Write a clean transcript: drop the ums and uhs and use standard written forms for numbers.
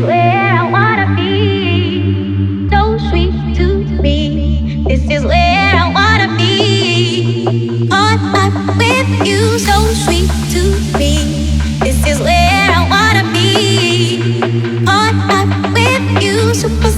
where I wanna be. So sweet to me. This is where I wanna be. Caught up with you, so sweet to me. This is where I wanna be. Caught up with you, super